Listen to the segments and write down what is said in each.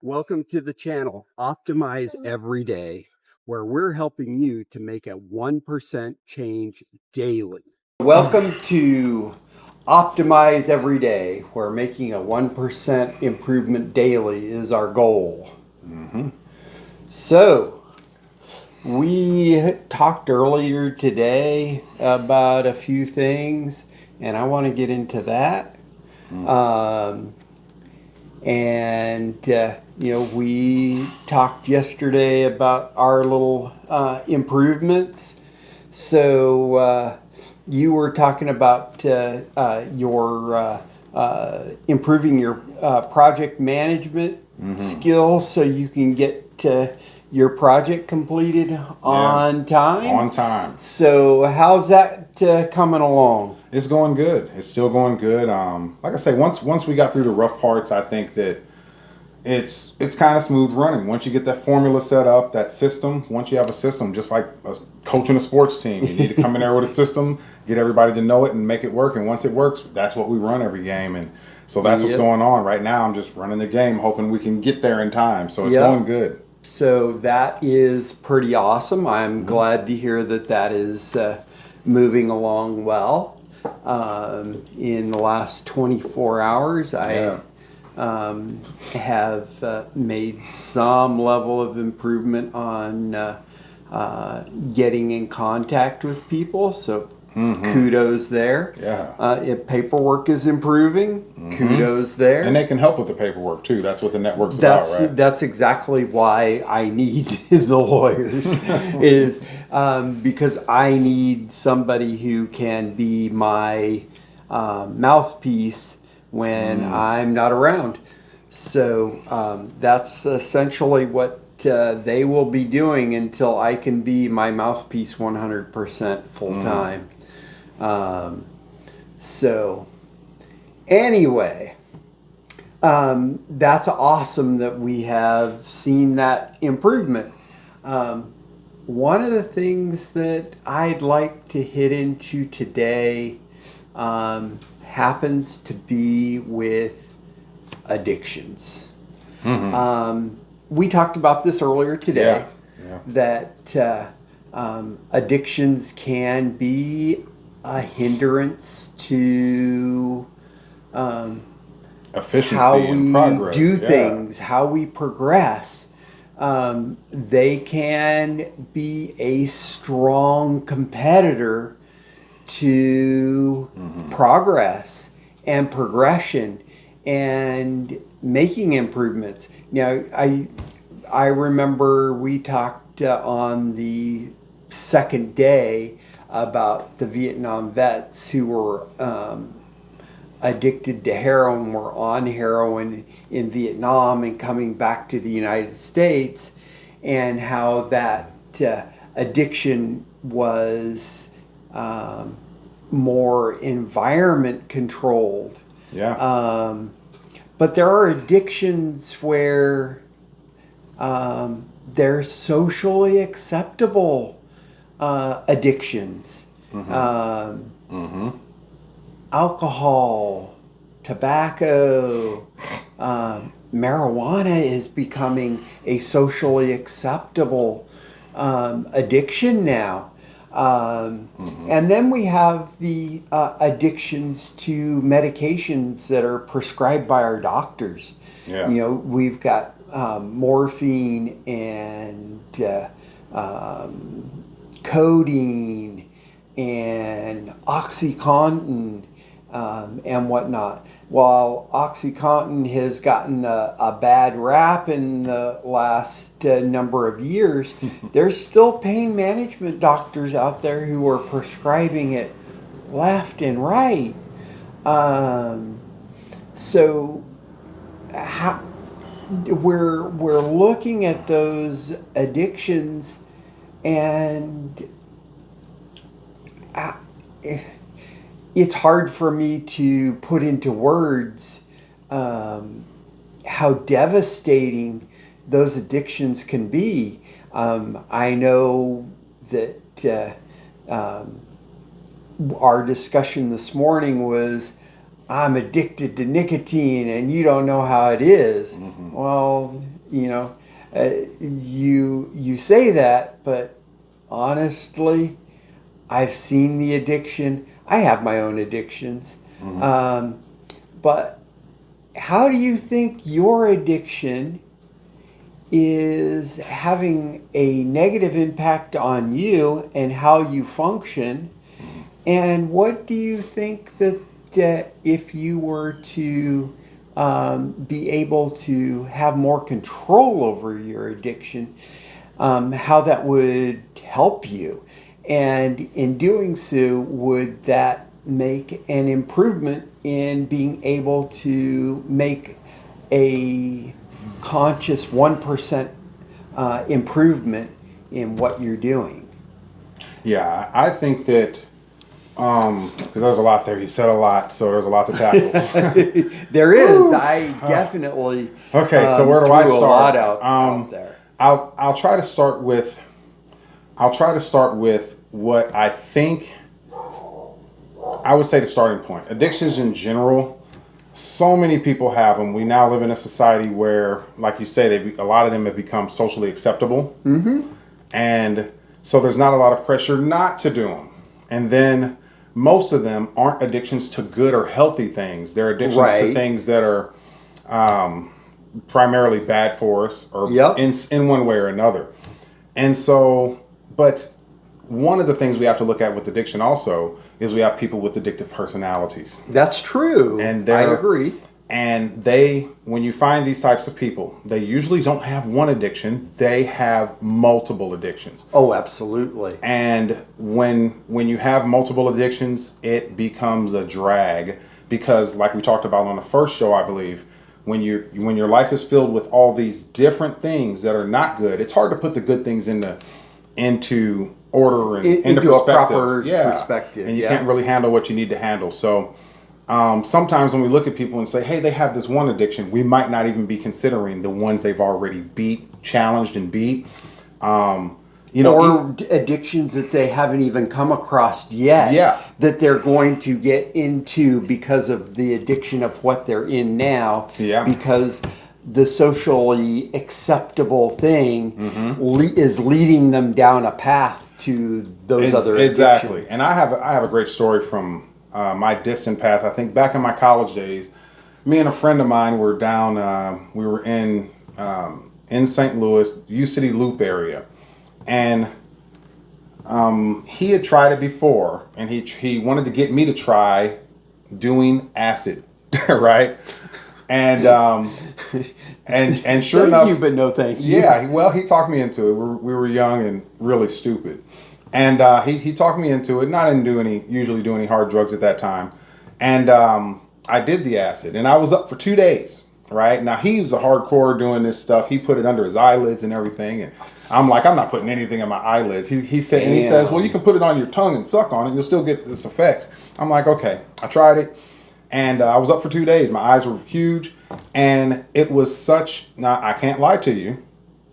Welcome to the channel, Optimize Every Day, where we're helping you to make a 1% change daily. Welcome to Optimize Every Day, where making a 1% improvement daily is our goal. So, we talked earlier today about a few things, and I want to get into that. We talked yesterday about our little improvements. So you were talking about your improving your project management skills so you can get your project completed on time. On time. So how's that coming along? It's going good. It's still going good. Like I say, once we got through the rough parts, I think that it's kind of smooth running. Once you get that formula set up, that system, once you have a system, just like coaching a sports team, you need to come in there with a system, get everybody to know it and make it work. And once it works, that's what we run every game. And so that's what's going on right now. I'm just running the game, hoping we can get there in time. So it's going good. So that is pretty awesome. I'm glad to hear that is moving along well. In the last 24 hours, I have made some level of improvement on getting in contact with people. So kudos there. If paperwork is improving, kudos there. And they can help with the paperwork too. That's what the network's about, right? That's exactly why I need the lawyers, is because I need somebody who can be my mouthpiece when I'm not around. So that's essentially what they will be doing until I can be my mouthpiece 100% full time. So anyway, that's awesome that we have seen that improvement. One of the things that I'd like to hit into today happens to be with addictions. We talked about this earlier today, that addictions can be a hindrance to efficiency how we and progress. do things, how we progress. They can be a strong competitor to progress and progression and making improvements. Now, I remember we talked on the second day about the Vietnam vets who were addicted to heroin, were on heroin in Vietnam and coming back to the United States, and how that addiction was more environment controlled. But there are addictions where they're socially acceptable addictions. Alcohol, tobacco, marijuana is becoming a socially acceptable addiction now. And then we have the addictions to medications that are prescribed by our doctors. You know, we've got morphine and codeine and OxyContin and whatnot. While OxyContin has gotten a bad rap in the last number of years, there's still pain management doctors out there who are prescribing it left and right. So we're looking at those addictions, and it's hard for me to put into words how devastating those addictions can be. I know that our discussion this morning was I'm addicted to nicotine and you don't know how it is. Well, you say that, but honestly, I've seen the addiction. I have my own addictions. But how do you think your addiction is having a negative impact on you and how you function? And what do you think that if you were to be able to have more control over your addiction, how that would help you? And in doing so, would that make an improvement in being able to make a conscious 1% improvement in what you're doing? Yeah, I think that because there's a lot there. You said a lot, so there's a lot to tackle. There is. I definitely. Okay, so where do I start? A lot out there. I'll try to start with. What I think. I would say the starting point. Addictions in general. So many people have them. We now live in a society where, like you say, a lot of them have become socially acceptable, and so there's not a lot of pressure not to do them. And then most of them aren't addictions to good or healthy things. They're addictions to things that are primarily bad for us, or in one way or another. And so, but one of the things we have to look at with addiction also is we have people with addictive personalities. That's true. And I agree. And when you find these types of people, they usually don't have one addiction. They have multiple addictions. Oh, absolutely. And when you have multiple addictions, it becomes a drag because, like we talked about on the first show, I believe, when your life is filled with all these different things that are not good, it's hard to put the good things into order and into perspective. A proper perspective. And you can't really handle what you need to handle. So sometimes when we look at people and say, hey, they have this one addiction, we might not even be considering the ones they've already challenged and beat. Or addictions that they haven't even come across yet. Yeah. That they're going to get into because of the addiction of what they're in now. Yeah. Because the socially acceptable thing is leading them down a path to those other addictions. Exactly. And I have a great story from my distant past. I think back in my college days, me and a friend of mine were down. We were in St. Louis, U City Loop area, and he had tried it before, and he wanted to get me to try doing acid, right? And sure enough, you, but no thank you. Yeah, well, he talked me into it. We were young and really stupid, and he talked me into it. And I didn't usually do any hard drugs at that time, and I did the acid, and I was up for 2 days. Right now, he was a hardcore doing this stuff. He put it under his eyelids and everything, and I'm like, I'm not putting anything in my eyelids. He says, well, you can put it on your tongue and suck on it, and you'll still get this effect. I'm like, okay. I tried it. And I was up for 2 days. My eyes were huge. And it was now I can't lie to you,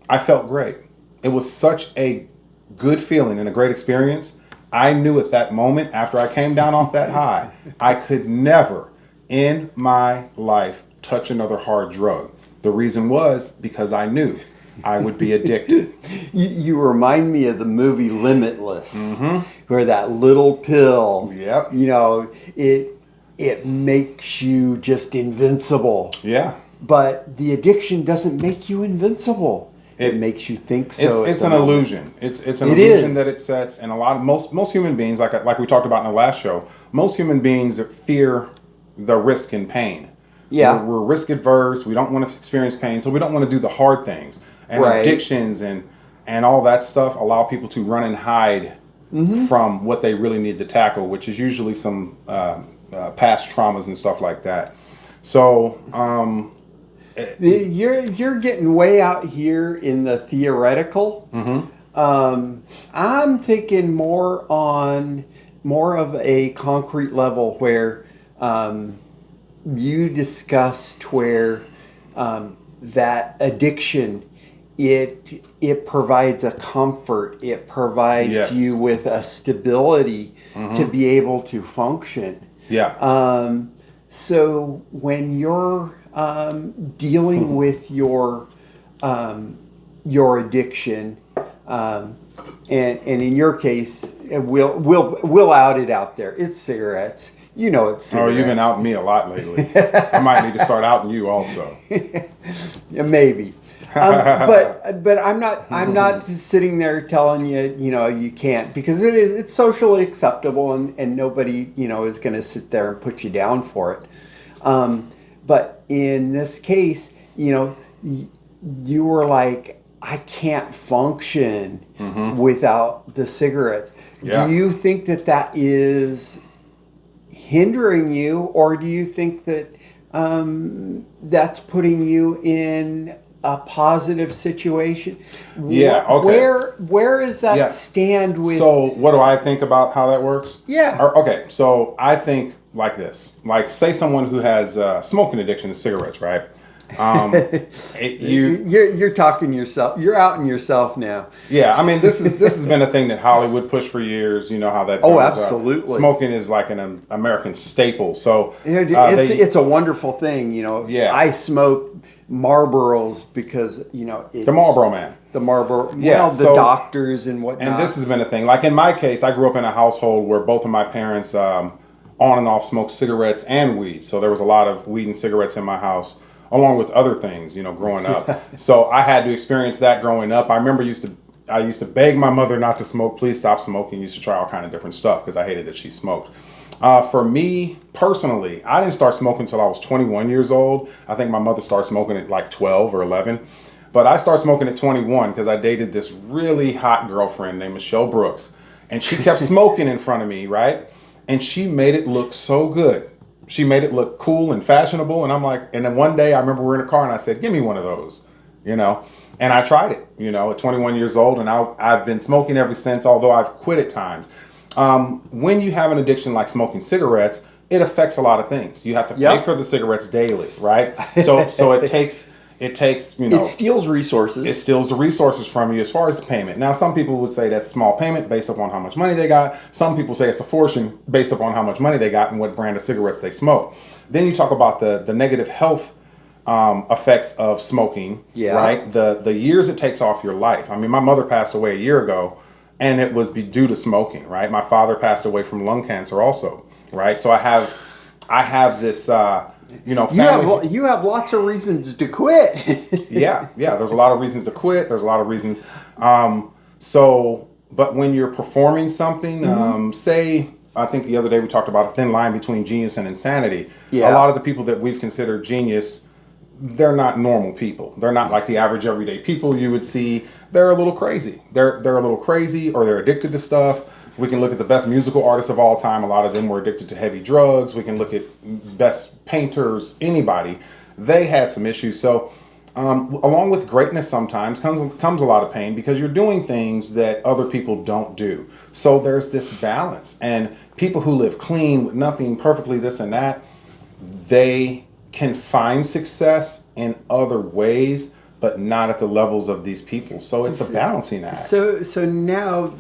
I felt great. It was such a good feeling and a great experience. I knew at that moment, after I came down off that high, I could never in my life touch another hard drug. The reason was because I knew I would be addicted. You remind me of the movie Limitless, where that little pill, it makes you just invincible. Yeah. But the addiction doesn't make you invincible. It makes you think so. It's an illusion. It's an illusion that it sets. And most human beings, like we talked about in the last show, most human beings fear the risk and pain. Yeah. We're risk adverse. We don't want to experience pain, so we don't want to do the hard things. And addictions and all that stuff allow people to run and hide from what they really need to tackle, which is usually some past traumas and stuff like that. So you're getting way out here in the theoretical. I'm thinking more of a concrete level where you discussed where that addiction, it provides a comfort. It provides you with a stability to be able to function. Yeah. So when you're dealing with your addiction, and in your case, we'll out it out there. It's cigarettes. You know it's cigarettes. Oh, you've been outing me a lot lately. I might need to start outing you also. Yeah, maybe. But I'm not sitting there telling you, you can't, because it's socially acceptable, and nobody, is going to sit there and put you down for it. But in this case, you were like, I can't function without the cigarettes. Yeah. Do you think that is hindering you, or do you think that that's putting you in a positive situation? Yeah, okay. Where does that stand with... So what do I think about how that works? Yeah. Okay, so I think like this. Like, say someone who has smoking addiction to cigarettes, right? You're talking yourself. You're outing yourself now. Yeah, I mean, this has been a thing that Hollywood pushed for years. You know how that goes. Oh, absolutely. Smoking is like an American staple. So it's a wonderful thing. Yeah. I smoke Marlboros because the Marlboro Man. The Marlboro. Yeah. The doctors and whatnot. And this has been a thing. Like in my case, I grew up in a household where both of my parents on and off smoked cigarettes and weed. So there was a lot of weed and cigarettes in my house, along with other things, growing up. So I had to experience that growing up. I remember I used to beg my mother not to smoke. Please stop smoking. Used to try all kind of different stuff because I hated that she smoked. For me personally, I didn't start smoking until I was 21 years old. I think my mother started smoking at like 12 or 11. But I started smoking at 21 because I dated this really hot girlfriend named Michelle Brooks. And she kept smoking in front of me, right? And she made it look so good. She made it look cool and fashionable. And I'm like, and then one day I remember we were in a car and I said, give me one of those, and I tried it, at 21 years old. And I've been smoking ever since, although I've quit at times. When you have an addiction like smoking cigarettes, it affects a lot of things. You have to pay for the cigarettes daily, right? So it takes, it steals resources. It steals the resources from you as far as the payment. Now, some people would say that's small payment based upon how much money they got. Some people say it's a fortune based upon how much money they got and what brand of cigarettes they smoke. Then you talk about the negative health effects of smoking, right? The years it takes off your life. I mean, my mother passed away a year ago, and it was due to smoking, right? My father passed away from lung cancer also, right? So I have this... family. You have lots of reasons to quit. yeah. There's a lot of reasons to quit. There's a lot of reasons. But when you're performing something, say, I think the other day we talked about a thin line between genius and insanity. Yeah. A lot of the people that we've considered genius, they're not normal people. They're not like the average everyday people you would see. They're a little crazy. They're a little crazy, or they're addicted to stuff. We can look at the best musical artists of all time. A lot of them were addicted to heavy drugs. We can look at best painters, anybody. They had some issues. So along with greatness sometimes comes a lot of pain, because you're doing things that other people don't do. So there's this balance. And people who live clean with nothing, perfectly this and that, they can find success in other ways, but not at the levels of these people. So it's a balancing act. So now,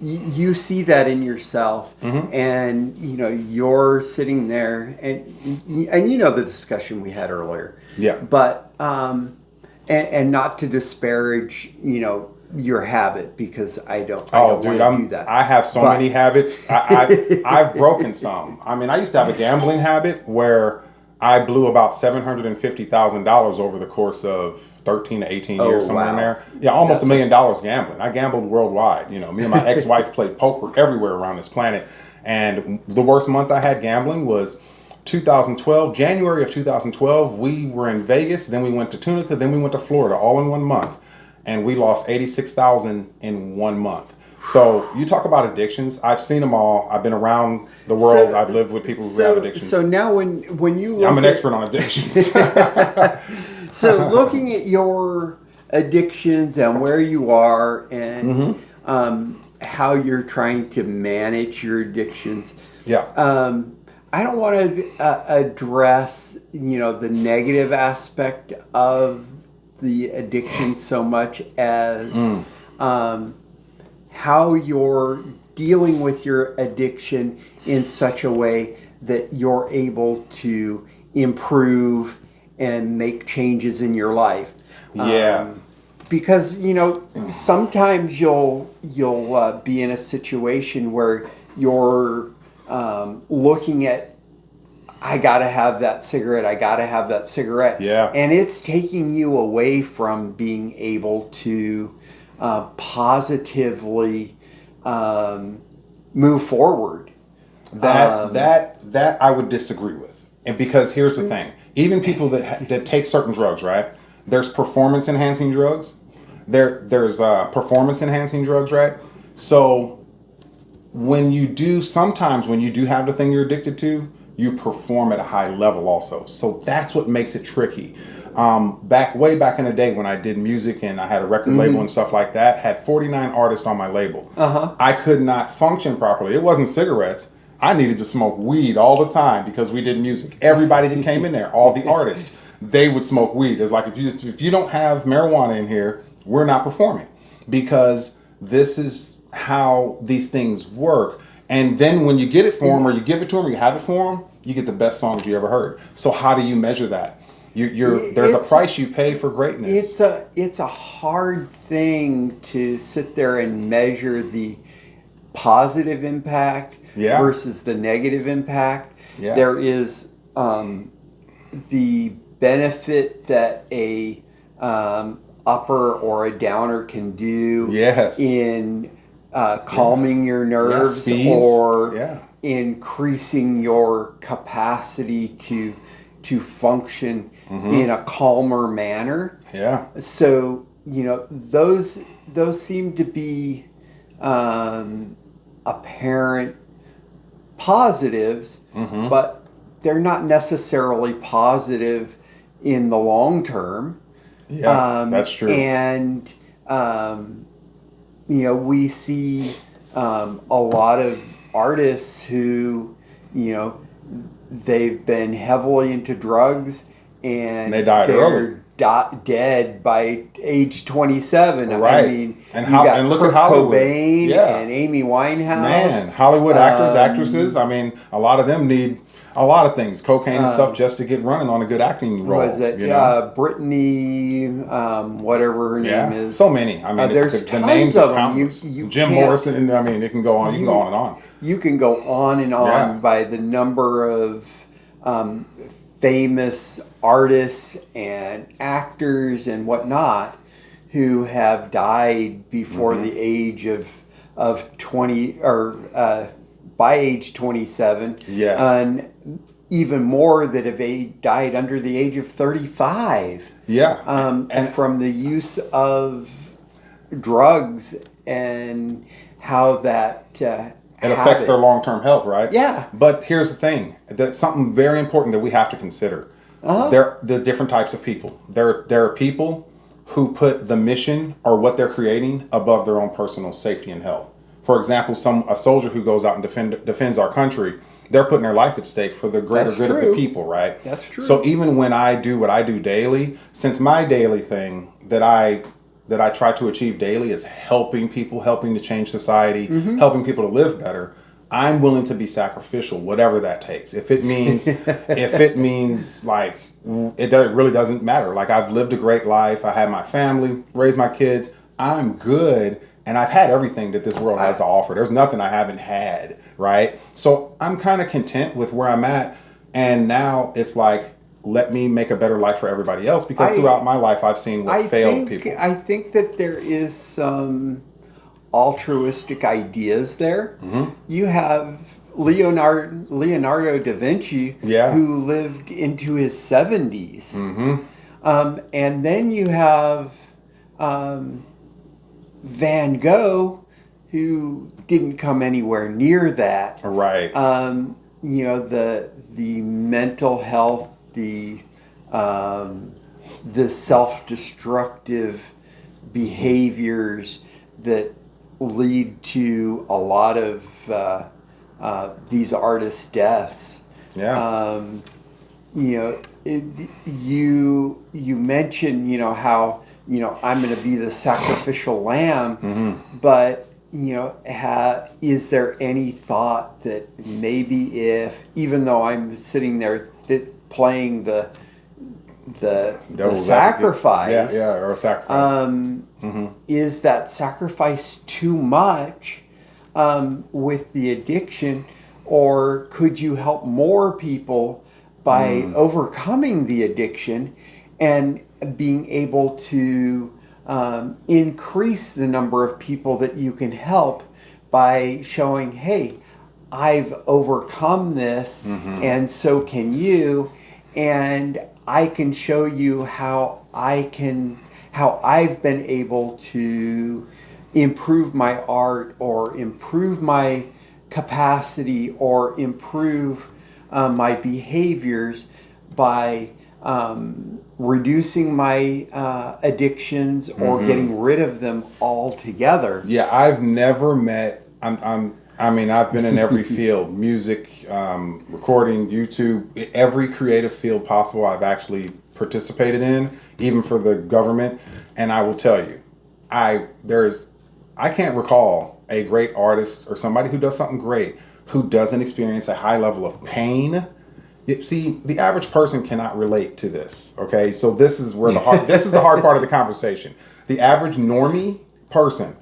you see that in yourself, and you're sitting there, and the discussion we had earlier. Yeah. But and not to disparage your habit, because I don't want to do that. I have so many habits. I've broken some. I mean, I used to have a gambling habit where I blew about $750,000 over the course of 13 to 18 years, somewhere in there. Yeah, almost $1 million gambling. I gambled worldwide. Me and my ex-wife played poker everywhere around this planet. And the worst month I had gambling was 2012, January of 2012. We were in Vegas, then we went to Tunica, then we went to Florida, all in 1 month. And we lost $86,000 in 1 month. So you talk about addictions. I've seen them all. I've been around the world. I've lived with people who have addictions. So now when you look I'm an expert on addictions. So looking at your addictions and where you are, and how you're trying to manage your addictions. Yeah. I don't want to address, the negative aspect of the addiction so much as how you're dealing with your addiction in such a way that you're able to improve and make changes in your life. Yeah. Because sometimes you'll be in a situation where you're looking at, I gotta have that cigarette, Yeah. and it's taking you away from being able to positively move forward. That I would disagree with, and because here's the thing: even people that take certain drugs, right? There's performance enhancing drugs. There's performance enhancing drugs, right? So sometimes when you do have the thing you're addicted to, you perform at a high level also. So that's what makes it tricky. Way back in the day when I did music and I had a record label and stuff like that, had 49 artists on my label. I could not function properly. It wasn't cigarettes. I needed to smoke weed all the time because we did music. Everybody that came in there, all the artists, they would smoke weed. It's like, if you don't have marijuana in here, we're not performing, because this is how these things work. And then when you get it for them, or you give it to them, or you have it for them, you get the best songs you ever heard. So how do you measure that? There's a price you pay for greatness. It's a hard thing to sit there and measure the positive impact versus the negative impact. Yeah. There is the benefit that a upper or a downer can do in calming your nerves or increasing your capacity to function in a calmer manner. Yeah. So those seem to be apparent positives, but they're not necessarily positive in the long term. Yeah, that's true. And we see a lot of artists who they've been heavily into drugs and they died early. Dead by age 27. Right. I mean, and you got look Kurt at Hollywood. Cobain and Amy Winehouse. Man, Hollywood actors, actresses. I mean, a lot of them need a lot of things, cocaine and stuff, just to get running on a good acting role. Was it Brittany, whatever her name is? So many. I mean, there's the names of are them. countless. Jim Morrison. I mean, it can go on. You can go on and on. You can go on and on by the number of famous artists and actors and whatnot who have died before the age of 20 or by age 27. Yes. And even more that have died under the age of 35. Yeah. And from the use of drugs and how that it affects their long-term health, right? Yeah. But here's the thing: that's something very important that we have to consider. There's different types of people. There are people who put the mission or what they're creating above their own personal safety and health. For example, a soldier who goes out and defends our country, they're putting their life at stake for the greater good of the people, right? That's true. So even when I do what I do daily, since my daily thing that I try to achieve daily is helping people, helping to change society, helping people to live better, I'm willing to be sacrificial, whatever that takes. If it means, like, it really doesn't matter. Like, I've lived a great life. I had my family, raised my kids. I'm good. And I've had everything that this world has to offer. There's nothing I haven't had, right? So I'm kind of content with where I'm at. And now it's like, let me make a better life for everybody else, because throughout my life I've seen what failed people. I think that there is some altruistic ideas there. You have Leonardo da Vinci, who lived into his 70s. And then you have Van Gogh, who didn't come anywhere near that. Right. The mental health, the self-destructive behaviors that lead to a lot of these artists' deaths. Yeah. You mentioned how I'm going to be the sacrificial lamb, but is there any thought that maybe if, even though I'm sitting there playing the Devil's sacrifice, advocate. Or a sacrifice. is that sacrifice too much with the addiction, or could you help more people by overcoming the addiction and being able to increase the number of people that you can help by showing, hey, I've overcome this, and so can you, and I can show you how I've been able to improve my art or improve my capacity or improve my behaviors by reducing my addictions or getting rid of them altogether. Yeah, I've never met. I've been in every field: music, recording, YouTube, every creative field possible. I've actually participated in, even for the government. And I will tell you, I can't recall a great artist or somebody who does something great who doesn't experience a high level of pain. See, the average person cannot relate to this. Okay, so this is where this is the hard part of the conversation. The average normie person,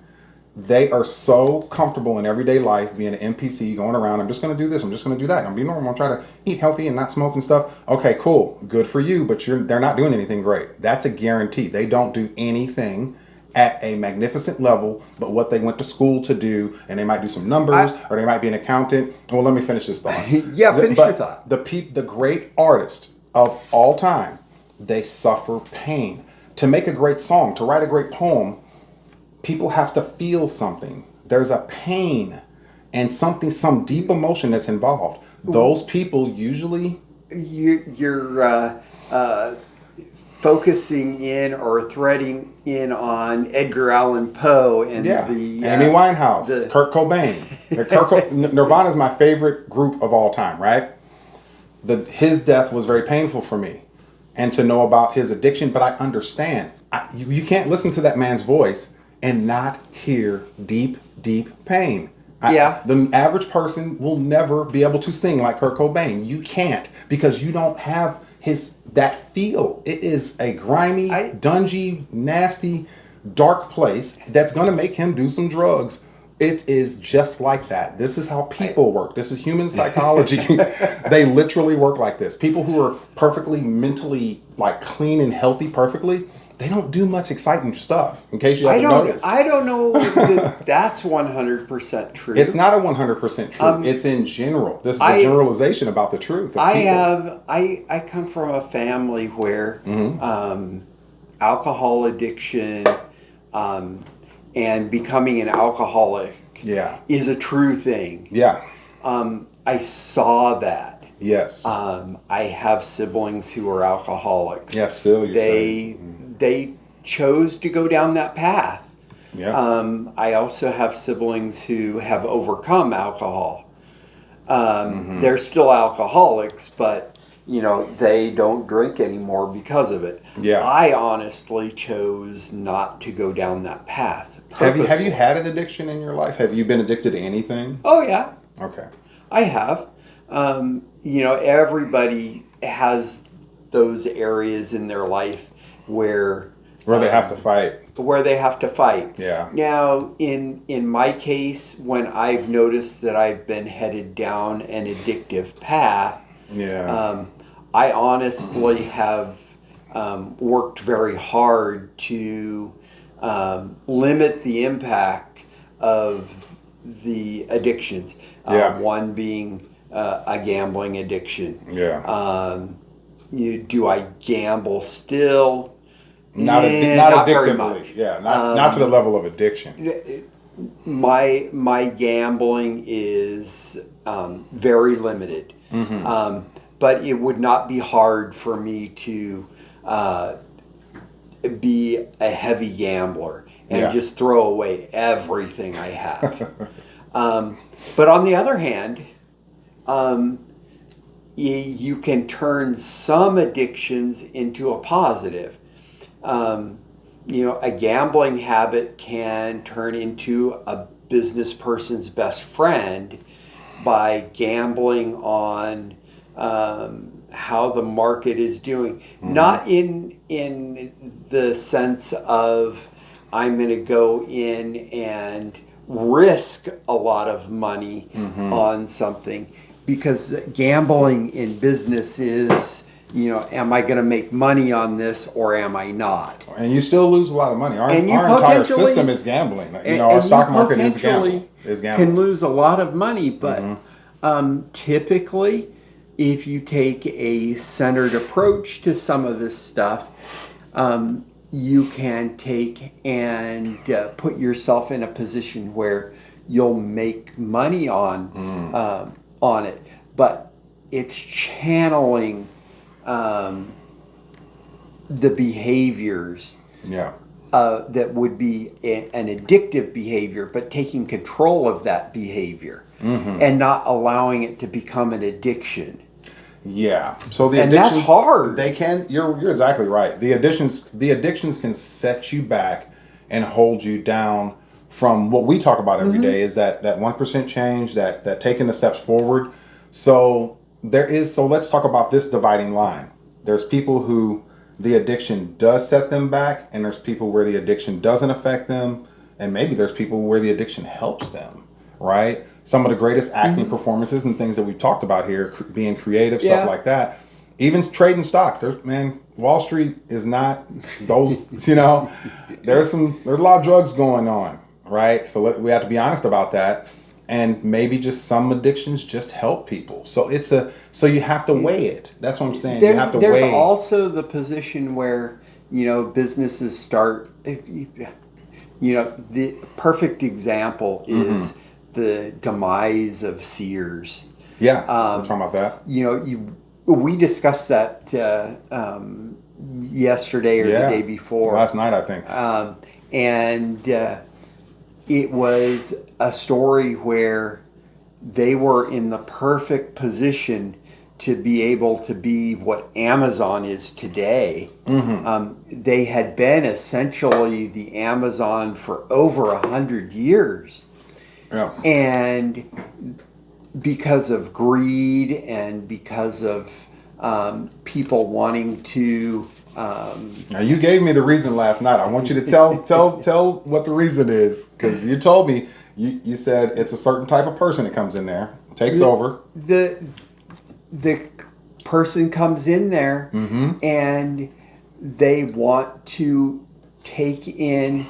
they are so comfortable in everyday life being an NPC, going around. I'm just going to do this. I'm just going to do that. I'm being normal. I'm trying to eat healthy and not smoke and stuff. Okay, cool, good for you. But they're not doing anything great. That's a guarantee. They don't do anything at a magnificent level, but what they went to school to do, and they might do some numbers, or they might be an accountant. Well, let me finish this thought. Finish your thought. The great artist of all time, they suffer pain. To make a great song, to write a great poem, people have to feel something. There's a pain and some deep emotion that's involved. Those people usually... You're focusing in or threading in on Edgar Allan Poe and Amy Winehouse, Kurt Cobain. Nirvana is my favorite group of all time, right? His death was very painful for me, and to know about his addiction. But I understand. You can't listen to that man's voice and not hear deep, deep pain. The average person will never be able to sing like Kurt Cobain. You can't, because you don't have that feel. It is a grimy, dungy, nasty, dark place that's going to make him do some drugs. It is just like that. This is how people work. This is human psychology. They literally work like this. People who are perfectly mentally clean and healthy perfectly, they don't do much exciting stuff, in case you haven't noticed. I don't know that that's 100% true. It's not a 100% true. It's in general. This is a generalization about the truth. I come from a family where alcohol addiction and becoming an alcoholic is a true thing. Yeah. I saw that. Yes. I have siblings who are alcoholics. Yeah, still they chose to go down that path. Yeah. I also have siblings who have overcome alcohol. They're still alcoholics, but they don't drink anymore because of it. Yeah. I honestly chose not to go down that path. Have you had an addiction in your life? Have you been addicted to anything? Oh yeah. Okay. I have. Everybody has those areas in their life where they have to fight. Yeah. Now, in my case, when I've noticed that I've been headed down an addictive path, I honestly have worked very hard to limit the impact of the addictions. One being a gambling addiction. Yeah. Do I gamble still? Not addictively. Yeah, not to the level of addiction. My gambling is very limited. But it would not be hard for me to be a heavy gambler and just throw away everything I have. But on the other hand, you can turn some addictions into a positive. A gambling habit can turn into business person's best friend by gambling on how the market is doing. Not in the sense of I'm going to go in and risk a lot of money on something, because gambling in business is, am I going to make money on this or am I not? And you still lose a lot of money. Our entire system is gambling. Our stock market is gambling. Can lose a lot of money, but typically, if you take a centered approach to some of this stuff, you can take and put yourself in a position where you'll make money on it. But it's channeling the behaviors that would be an addictive behavior, but taking control of that behavior and not allowing it to become an addiction. Yeah. So the and addictions, that's hard. They can. You're exactly right. The addictions can set you back and hold you down from what we talk about every day. Is that 1% change, that taking the steps forward. So let's talk about this dividing line. There's people who the addiction does set them back, and there's people where the addiction doesn't affect them, and maybe there's people where the addiction helps them, right? Some of the greatest acting performances and things that we've talked about here, being creative, stuff like that. Even trading stocks. Wall Street is not those, there's a lot of drugs going on, right? So we have to be honest about that. And maybe just some addictions just help people. So you have to weigh it. That's what I'm saying. You have to weigh. There's also the position where, businesses start, the perfect example is the demise of Sears. Yeah, we're talking about that. We discussed that yesterday or the day before. Last night, I think. It was a story where they were in the perfect position to be able to be what Amazon is today. They had been essentially the Amazon for over 100 years. Yeah. And because of greed and because of people wanting to... Now you gave me the reason last night. I want you to tell what the reason is, because you told me you said it's a certain type of person that comes in there, takes over. The person comes in there and they want to take in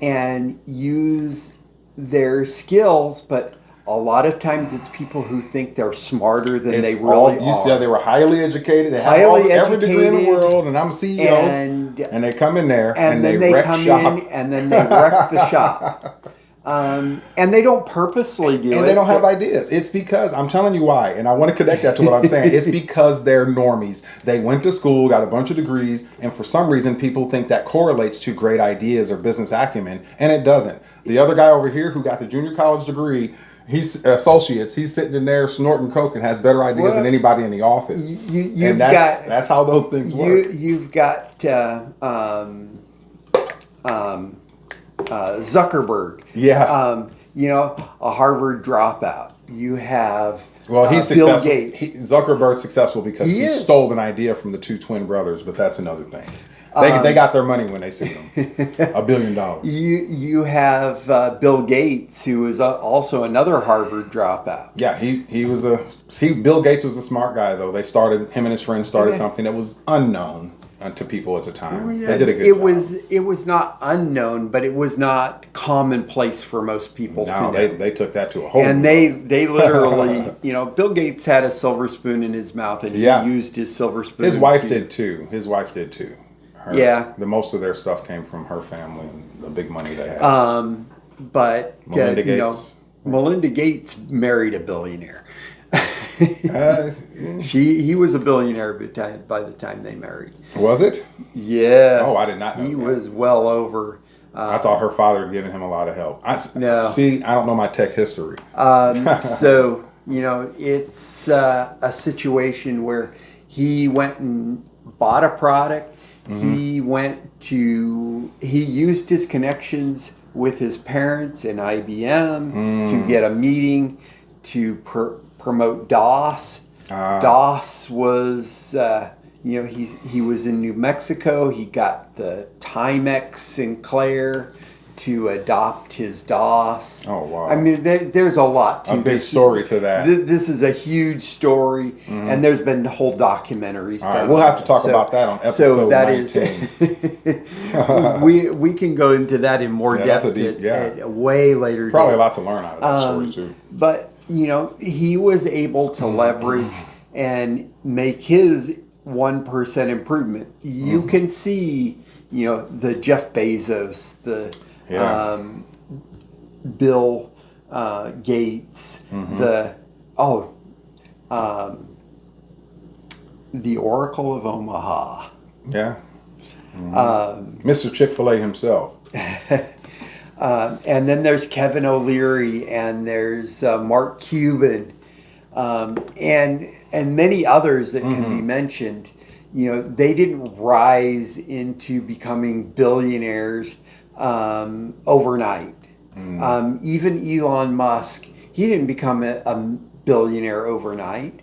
and use their skills, but a lot of times it's people who think they're smarter than they really are. You said they were highly educated. They have every degree in the world, and I'm a CEO. And they come in there and they wreck shop. And then they wreck the shop. And they don't purposely do it. And they don't have ideas. It's because, I'm telling you why, and I want to connect that to what I'm saying. It's because they're normies. They went to school, got a bunch of degrees, and for some reason people think that correlates to great ideas or business acumen, and it doesn't. The other guy over here who got the junior college degree, he's sitting in there snorting coke and has better ideas than anybody in the office. That's how those things work. You've got Zuckerberg. Yeah. A Harvard dropout. You have he's Bill successful. Gates. Zuckerberg's successful because he stole an idea from the two twin brothers, but that's another thing. They got their money when they sued him. $1 billion. You have Bill Gates, who is also another Harvard dropout. Yeah, Bill Gates was a smart guy, though. Him and his friends started something that was unknown to people at the time. They did a good job. It was not unknown, but it was not commonplace for most people to know. They took that to a whole and they literally, Bill Gates had a silver spoon in his mouth, and he used his silver spoon. His wife did too. The most of their stuff came from her family and the big money they had. But Melinda Gates. Melinda Gates married a billionaire. He was a billionaire by the time they married. Was it? Yes. Oh, I did not know He that. was well over. I thought her father had given him a lot of help. No. See, I don't know my tech history. So, it's a situation where he went and bought a product. He used his connections with his parents in IBM to get a meeting to promote DOS. DOS was, he was in New Mexico. He got the Timex Sinclair to adopt his DOS. Oh, wow. I mean, there's a lot to a big story to that. This is a huge story, and there's been whole documentaries. All right, we'll have to talk about that on episode 19. We can go into that in more depth at a way later. Probably a lot to learn out of that story too. But he was able to leverage and make his 1% improvement. You can see, the Jeff Bezos, the Bill Gates, the Oracle of Omaha. Yeah. Mr. Chick-fil-A himself. And then there's Kevin O'Leary, and there's Mark Cuban, and many others that can be mentioned. They didn't rise into becoming billionaires overnight. Even Elon Musk, he didn't become a billionaire overnight.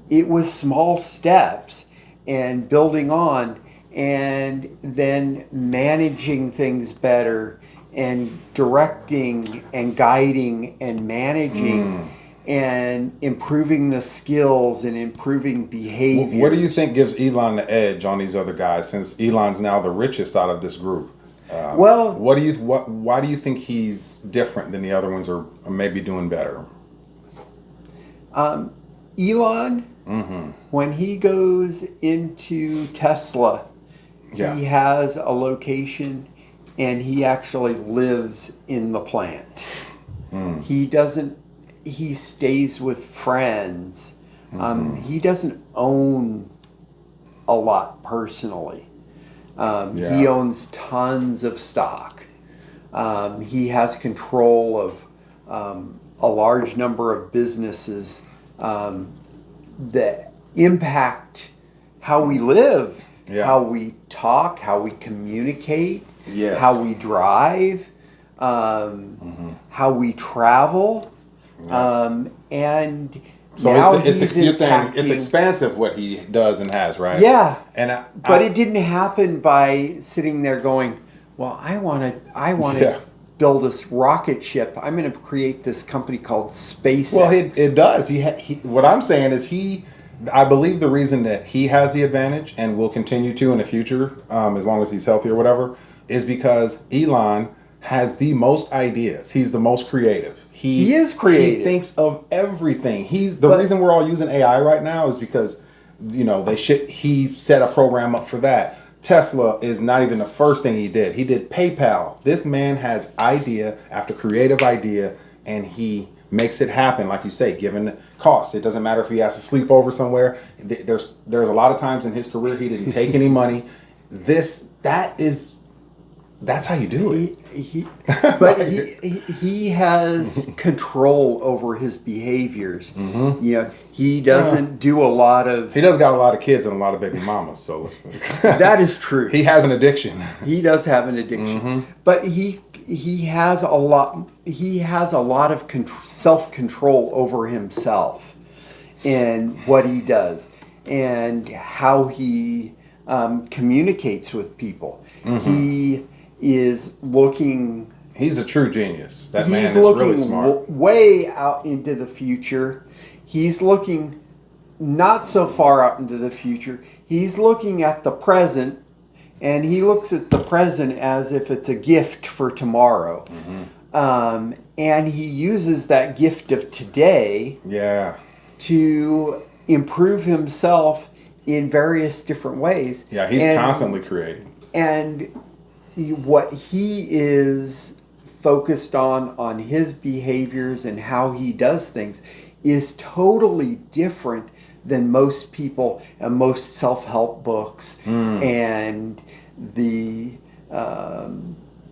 It was small steps and building on, and then managing things better, and directing and guiding and managing and improving the skills and improving behavior. What do you think gives Elon the edge on these other guys, since Elon's now the richest out of this group? Why do you think he's different than the other ones, or maybe doing better? Elon, when he goes into Tesla, he has a location, and he actually lives in the plant. He stays with friends. He doesn't own a lot personally. He owns tons of stock. He has control of a large number of businesses that impact how we live, how we talk, how we communicate, how we drive, how we travel, and so now you're saying it's expansive what he does and has, right? Yeah, and but it didn't happen by sitting there going, "Well, I want to build this rocket ship. I'm going to create this company called SpaceX." Well, it does. What I'm saying is I believe the reason that he has the advantage and will continue to in the future, as long as he's healthy or whatever, is because Elon has the most ideas. He's the most creative. He is creative. He thinks of everything. The reason we're all using AI right now is because, he set a program up for that. Tesla is not even the first thing he did. He did PayPal. This man has idea after creative idea, and he makes it happen, like you say, given the cost. It doesn't matter if he has to sleep over somewhere. There's a lot of times in his career he didn't take any money. That's how you do it. He has control over his behaviors. He doesn't do a lot of. He does got a lot of kids and a lot of baby mamas, so that is true. He has an addiction. He does have an addiction, but he has a lot. He has a lot of self-control over himself and what he does and how he communicates with people. He is looking. He's a true genius. That man is really smart. Way out into the future. He's looking not so far out into the future. He's looking at the present, and he looks at the present as if it's a gift for tomorrow. And he uses that gift of today to improve himself in various different ways. Yeah, he's constantly creating. And what he is focused on his behaviors and how he does things is totally different than most people and most self-help books and the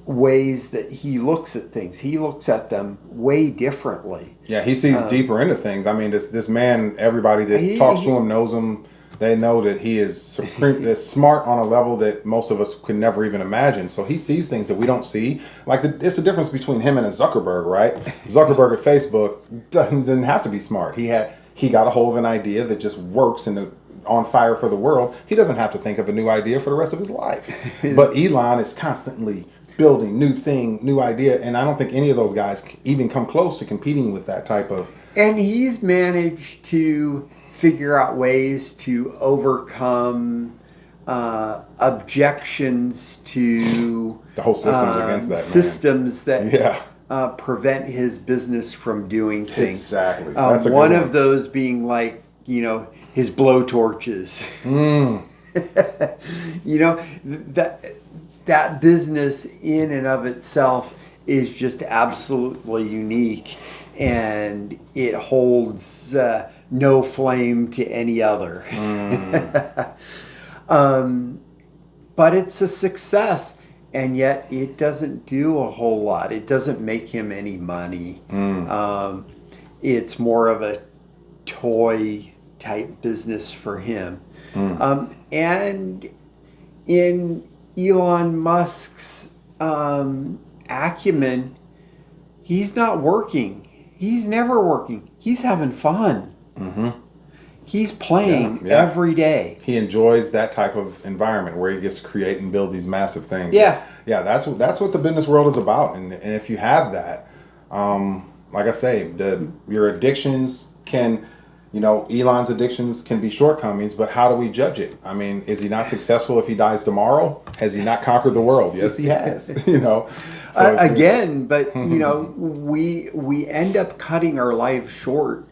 ways that he looks at things. He looks at them way differently. Yeah, he sees deeper into things. I mean, this man, everybody that talks to him knows him They know that he is supreme, is smart on a level that most of us could never even imagine. So he sees things that we don't see. Like it's the difference between him and a Zuckerberg, right? Zuckerberg at Facebook didn't have to be smart. He got a hold of an idea that just works and on fire for the world. He doesn't have to think of a new idea for the rest of his life. But Elon is constantly building new idea, and I don't think any of those guys even come close to competing with that type of. And he's managed to figure out ways to overcome objections to The whole system's against that, man. systems that Yeah. prevent his business from doing things. Exactly. That's a one good of those being like, his blowtorches. That business in and of itself is just absolutely unique, and it holds no flame to any other. But it's a success, and yet it doesn't do a whole lot. It doesn't make him any money. It's more of a toy type business for him. And in Elon Musk's acumen, he's not working. He's never working. He's having fun. He's playing every day. He enjoys that type of environment where he gets to create and build these massive things. Yeah. That's what the business world is about. And if you have that, like I say, your addictions can, Elon's addictions can be shortcomings, but how do we judge it? I mean, is he not successful if he dies tomorrow? Has he not conquered the world? Yes, he has. So again, but we end up cutting our lives short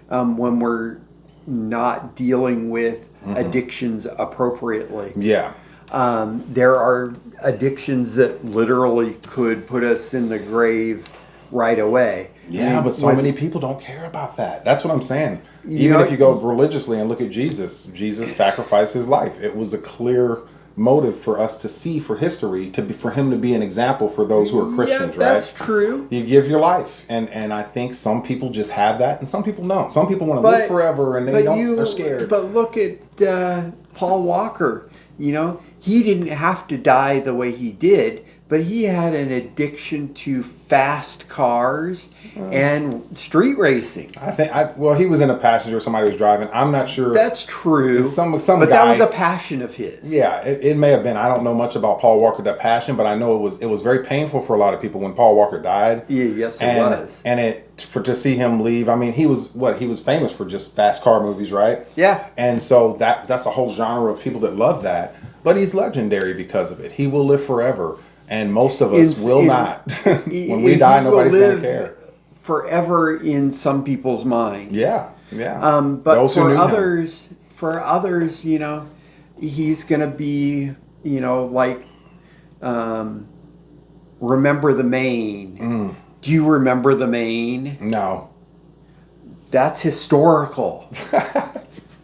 when we're not dealing with addictions appropriately. Yeah. There are addictions that literally could put us in the grave right away. Yeah, but so many people don't care about that. That's what I'm saying. Even if you go religiously and look at Jesus sacrificed his life. It was a clear motive for us to see for history, for him to be an example for those who are Christians, right? That's true. You give your life, and I think some people just have that, and some people don't. Some people want to live forever, and they're scared. But look at Paul Walker. He didn't have to die the way he did, but he had an addiction to fast cars and street racing. I think, he was in a passenger, somebody was driving. I'm not sure. That's true. Some but guy, that was a passion of his. Yeah, it may have been. I don't know much about Paul Walker, that passion, but I know it was very painful for a lot of people when Paul Walker died. Yeah, yes, it was. And to see him leave, I mean, he was famous for just fast car movies, right? Yeah. And so that's a whole genre of people that love that. But he's legendary because of it. He will live forever. And most of us will not. When we die, nobody's going to care. Forever in some people's minds. Yeah. But those for others, he's going to be, like, Remember the Maine. Do you remember the Maine? No. That's historical.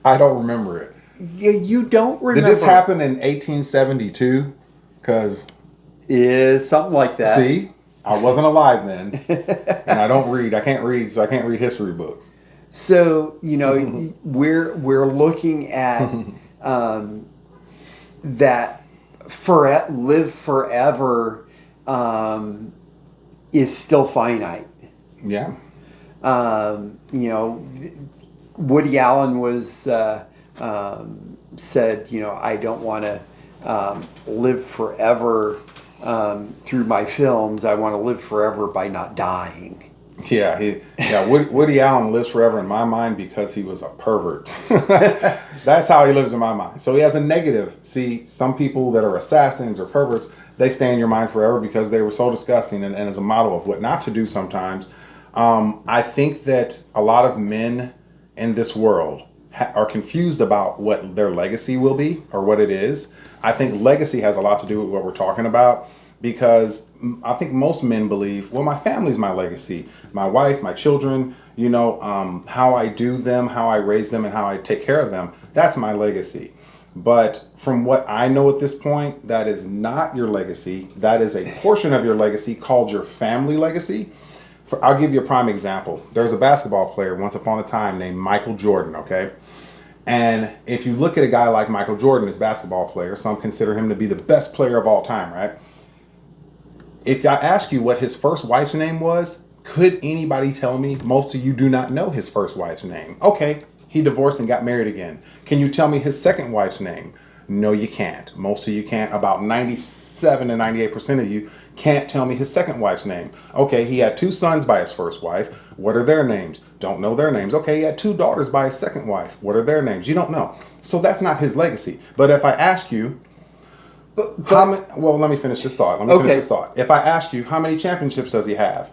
I don't remember it. You don't remember. Did this happen in 1872? Because... is something like that. See, I wasn't alive then, and I don't read. I can't read, so I can't read history books. So we're looking at that live forever is still finite. Yeah. Woody Allen was said, I don't want to live forever. Through my films, I want to live forever by not dying. Yeah, Woody Allen lives forever in my mind because he was a pervert. That's how he lives in my mind. So he has a negative. See, some people that are assassins or perverts, they stay in your mind forever because they were so disgusting and as a model of what not to do sometimes. I think that a lot of men in this world are confused about what their legacy will be or what it is. I think legacy has a lot to do with what we're talking about, because I think most men believe, well, my family's my legacy. My wife, my children, how I do them, how I raise them, and how I take care of them. That's my legacy. But from what I know at this point, that is not your legacy. That is a portion of your legacy called your family legacy. I'll give you a prime example. There's a basketball player once upon a time named Michael Jordan, okay? And if you look at a guy like Michael Jordan, his basketball player, some consider him to be the best player of all time, right? If I ask you what his first wife's name was, could anybody tell me? Most of you do not know his first wife's name. Okay, he divorced and got married again. Can you tell me his second wife's name? No, you can't. Most of you can't. About 97 to 98% of you can't tell me his second wife's name. Okay, he had 2 sons by his first wife. What are their names? Don't know their names. Okay, he had 2 daughters by his second wife. What are their names? You don't know. So that's not his legacy. But if I ask you, let me finish this thought. If I ask you, how many championships does he have?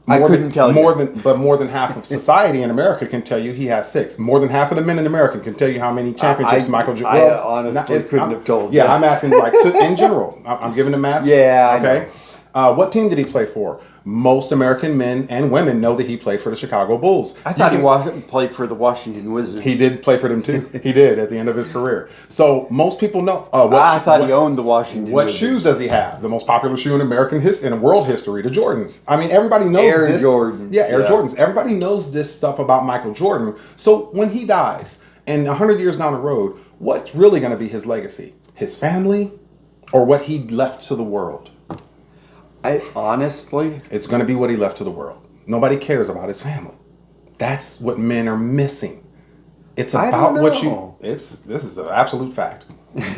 I couldn't tell you. More than half of society in America can tell you he has 6. More than half of the men in America can tell you how many championships Michael Jordan. I honestly couldn't have told you. Yeah, I'm asking in general. I'm giving the math. Yeah. Okay. What team did he play for? Most American men and women know that he played for the Chicago Bulls. I thought he played for the Washington Wizards. He did play for them too. He did at the end of his career. So most people know. I thought he owned the Washington What Wizards. shoes does he have? The most popular shoe in in world history, the Jordans. I mean, everybody knows Air this. Jordans. Yeah, Air Jordans. Everybody knows this stuff about Michael Jordan. So when he dies, and 100 years down the road, what's really going to be his legacy? His family, or what he left to the world? Honestly, it's going to be what he left to the world. Nobody cares about his family. That's what men are missing. It's about what you. This is an absolute fact.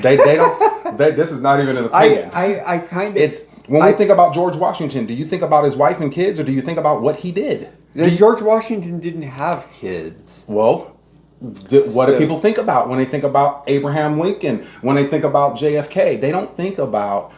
They don't. This is not even an opinion. I kind of. It's when we think about George Washington. Do you think about his wife and kids, or do you think about what he did? George Washington didn't have kids. Well, what do people think about when they think about Abraham Lincoln? When they think about JFK, they don't think about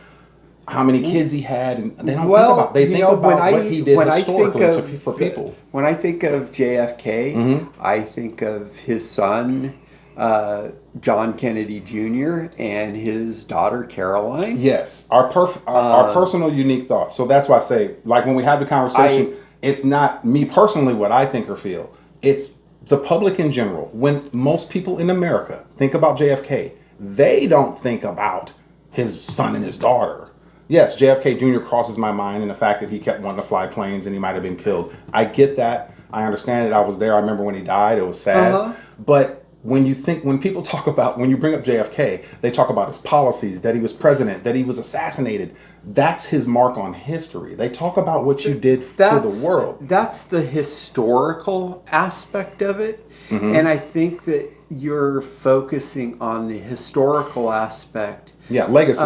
how many kids he had, and they don't think about. They think about what he did historically for people. When I think of JFK, I think of his son, John Kennedy Jr., and his daughter Caroline. Yes, our personal unique thoughts. So that's why I say, like when we have the conversation, it's not me personally what I think or feel. It's the public in general. When most people in America think about JFK, they don't think about his son and his daughter. Yes, JFK Jr. crosses my mind, and the fact that he kept wanting to fly planes and he might have been killed. I get that. I understand it. I was there. I remember when he died. It was sad. But when people talk about, when you bring up JFK, they talk about his policies, that he was president, that he was assassinated. That's his mark on history. They talk about what you did to the world. That's the historical aspect of it. And I think that you're focusing on the historical aspect. Yeah, legacy.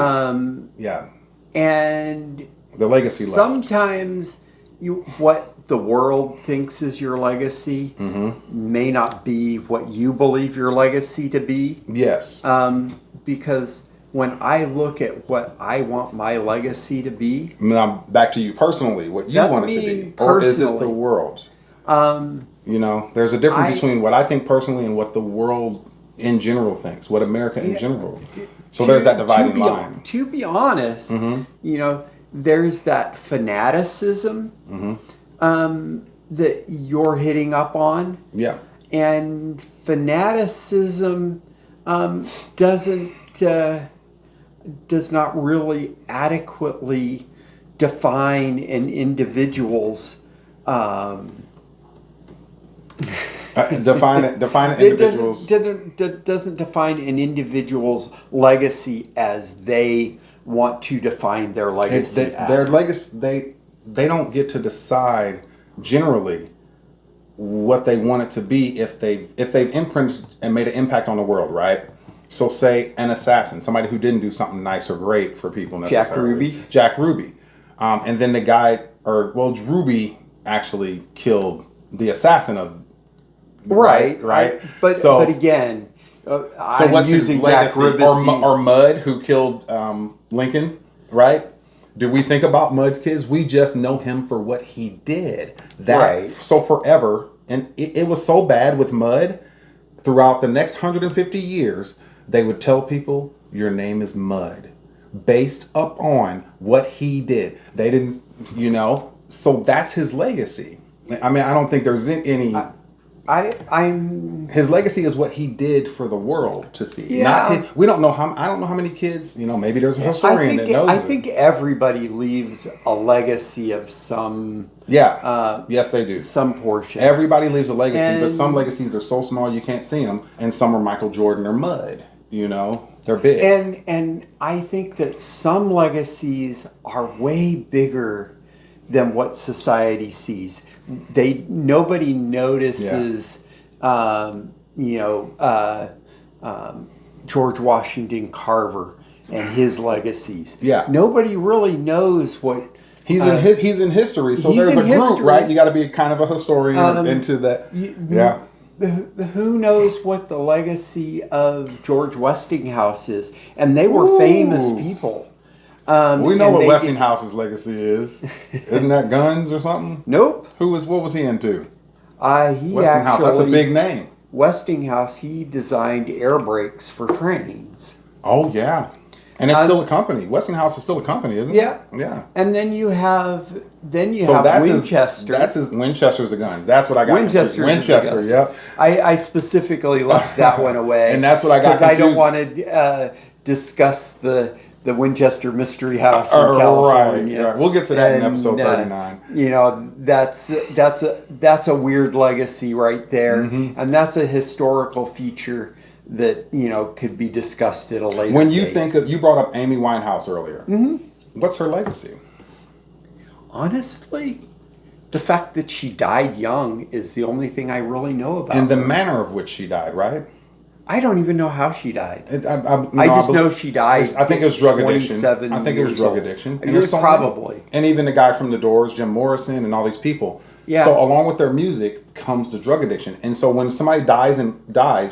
And the legacy sometimes what the world thinks is your legacy may not be what you believe your legacy to be. Yes. Because when I look at what I want my legacy to be... Now, back to you personally, what you want it to be. Or is it the world? There's a difference between what I think personally and what the world in general thinks, what America in general. So there's that dividing line. To be honest, there's that fanaticism that you're hitting up on. Yeah. And fanaticism does not really adequately define an individual's define individuals. Doesn't define an individual's legacy as they want to define their legacy. Their legacy, they don't get to decide generally what they want it to be if they've imprinted and made an impact on the world, right? So say an assassin, somebody who didn't do something nice or great for people necessarily. Jack Ruby. And then the guy, Ruby actually killed the assassin of... Right. But again, I'm what's using his legacy? Jack Ruby. Or Mud, who killed Lincoln, right? Do we think about Mud's kids? We just know him for what he did. So forever, and it was so bad with Mud, throughout the next 150 years, they would tell people, your name is Mud, based upon what he did. They didn't, so that's his legacy. I mean, I don't think there's any... I'm His legacy is what he did for the world to see. Yeah. We don't know how. I don't know how many kids. Maybe there's a historian that knows. I think everybody leaves a legacy of some. Yeah. Yes, they do. Some portion. Everybody leaves a legacy, but some legacies are so small you can't see them, and some are Michael Jordan or Mud. They're big. And I think that some legacies are way bigger than what society sees. Nobody notices, George Washington Carver and his legacies. Yeah. Nobody really knows what he's in history. So there's a group, right? You got to be kind of a historian into that. Yeah. Who knows what the legacy of George Westinghouse is? And they were famous people. We know what Westinghouse's legacy is. Isn't that guns or something? Nope. What was he into? Westinghouse. That's a big name. Westinghouse. He designed air brakes for trains. Oh yeah, and it's still a company. Westinghouse is still a company, isn't it? Yeah. Yeah. And then you have Winchester. That's his Winchester's the guns. That's what I got. Winchester. Yep. I specifically left that one away, and that's what I got. Because I don't want to discuss the Winchester Mystery House in California. Right. We'll get to that in episode 39. That's a weird legacy right there, and that's a historical feature that could be discussed at a later. When you think of, you brought up Amy Winehouse earlier. What's her legacy? Honestly, the fact that she died young is the only thing I really know about. And the manner of which she died, right? I don't even know how she died. I just know she died. I think it was drug addiction. It was probably. And even the guy from The Doors, Jim Morrison, and all these people. Yeah. So along with their music comes the drug addiction. And so when somebody dies,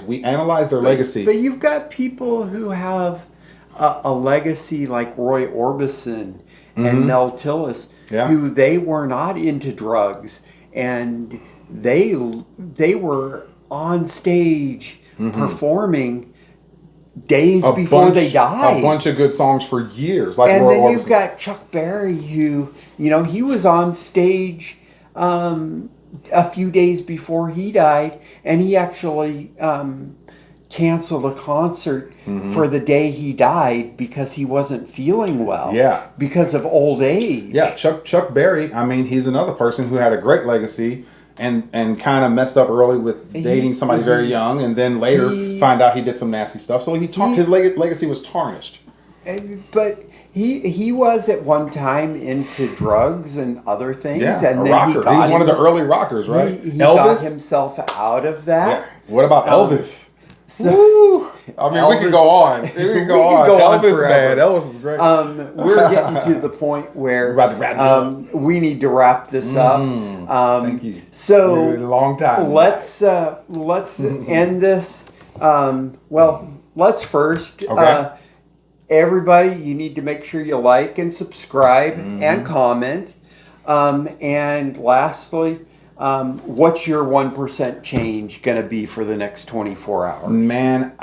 we analyze their legacy. But you've got people who have a legacy like Roy Orbison and Mel Tillis, who they were not into drugs, and they were on stage performing days before they died. A bunch of good songs for years. Like and Roy then Orbison. You've got Chuck Berry, who, he was on stage a few days before he died, and he actually canceled a concert for the day he died because he wasn't feeling well. Yeah. Because of old age. Yeah, Chuck Berry, he's another person who had a great legacy. And kind of messed up early with dating somebody very young, and then later find out he did some nasty stuff. So his legacy was tarnished. But he was at one time into drugs and other things. Yeah, and a then rocker. He was one of the early rockers, right? He got himself out of that. Yeah. What about Elvis? So, Elvis, we could go on. We could go on. Elvis, man. Elvis was great. We're getting to the point where we need to wrap this up. Thank you. So a long time. Let's end this. Let's first. Everybody, you need to make sure you like and subscribe and comment. And lastly, what's your 1% change going to be for the next 24 hours? Man,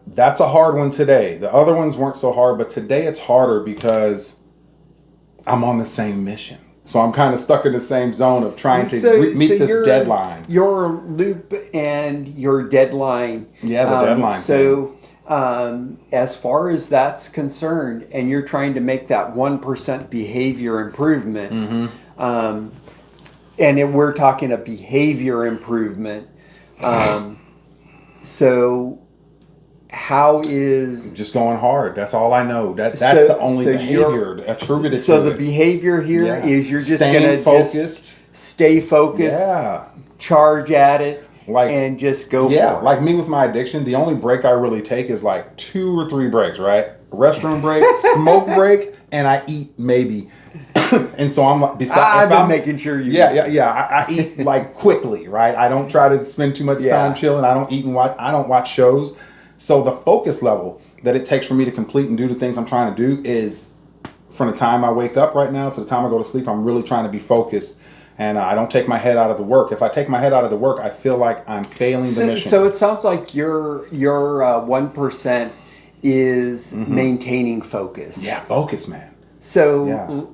that's a hard one today. The other ones weren't so hard, but today it's harder because I'm on the same mission. So I'm kind of stuck in the same zone of trying to meet this deadline. Your loop and your deadline. Yeah, the deadline. So as far as that's concerned, and you're trying to make that 1% behavior improvement, and we're talking a behavior improvement. So how is... Just going hard. That's all I know. That's the only behavior attributed to it. So the behavior here is you're just going to stay focused, charge at it, and just go for it. Like me with my addiction, the only break I really take is like 2 or 3 breaks, right? Restroom break, smoke break, and I eat maybe... And so I'm like, I've been making sure you. I eat like quickly, right? I don't try to spend too much time chilling. I don't eat and watch. I don't watch shows. So the focus level that it takes for me to complete and do the things I'm trying to do is from the time I wake up right now to the time I go to sleep. I'm really trying to be focused, and I don't take my head out of the work. If I take my head out of the work, I feel like I'm failing the mission. So it sounds like your 1% is maintaining focus. Yeah, focus, man. So.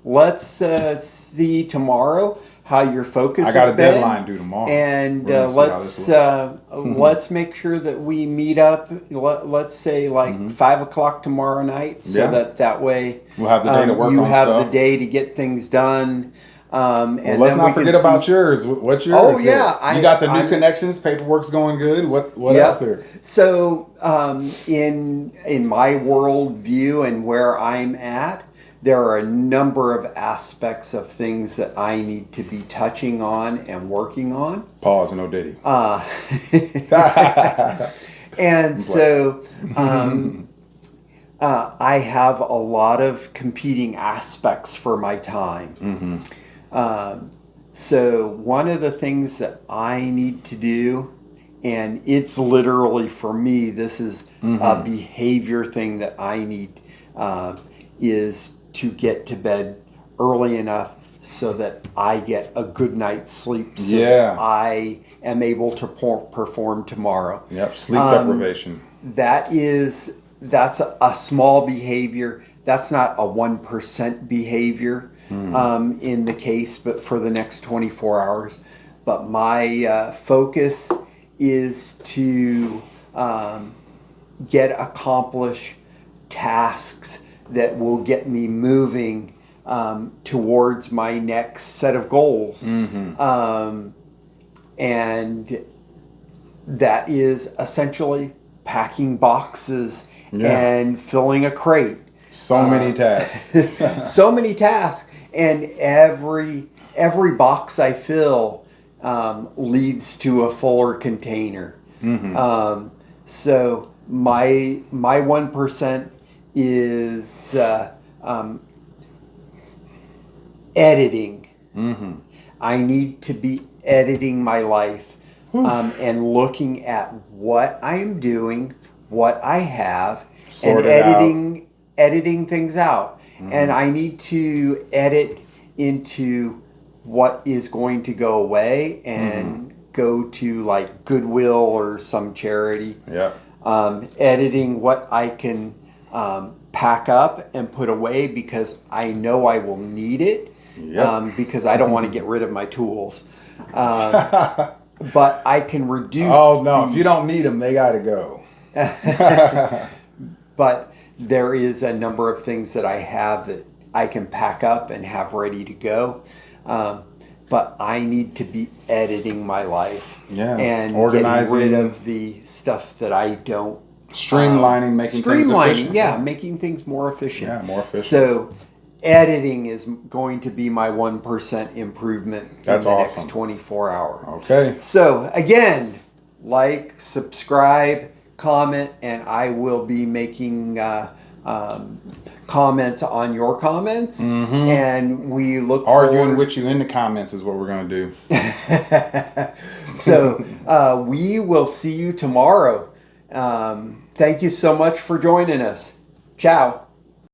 Let's see tomorrow how your focus I got has a been. deadline due tomorrow. And We're gonna see how this looks. let's make sure that we meet up. Let's say like 5 o'clock tomorrow night, so Yeah. that way We'll have the day to work you on have stuff. the day to get things done. And Well, let's then not we can forget about see- yours. What's yours? Oh, yeah, you got the new I'm- connections. Paperwork's going good. What Yep. else here? So in my world view and where I'm at, there are a number of aspects of things that I need to be touching on and working on. Pause. No Diddy. And so I have a lot of competing aspects for my time. So one of the things that I need to do, and it's literally for me, this is a behavior thing that I need, is to get to bed early enough so that I get a good night's sleep so that I am able to perform tomorrow. Yep. Sleep deprivation. That's a small behavior. That's not a 1% behavior in the case, but for the next 24 hours. But my focus is to accomplish tasks that will get me moving towards my next set of goals. And that is essentially packing boxes and filling a crate. So many tasks. So many tasks. And every box I fill leads to a fuller container. So my 1% is editing. I need to be editing my life and looking at what I am doing, what I have, Sort and it editing things out. And I need to edit into what is going to go away and go to like Goodwill or some charity. Yep. Editing what I can pack up and put away because I know I will need it. Because I don't want to get rid of my tools. But I can reduce. Oh no! If you don't need them, they got to go. But there is a number of things that I have that I can pack up and have ready to go. But I need to be editing my life and organizing, getting rid of the stuff that I don't. Streamlining, making things efficient. Making things more efficient. Yeah, more efficient. So editing is going to be my 1% improvement in the next 24 hours. Okay. So again, like, subscribe, comment, and I will be making comments on your comments. And we look Arguing with you in the comments is what we're going to do. So we will see you tomorrow. Thank you so much for joining us. Ciao.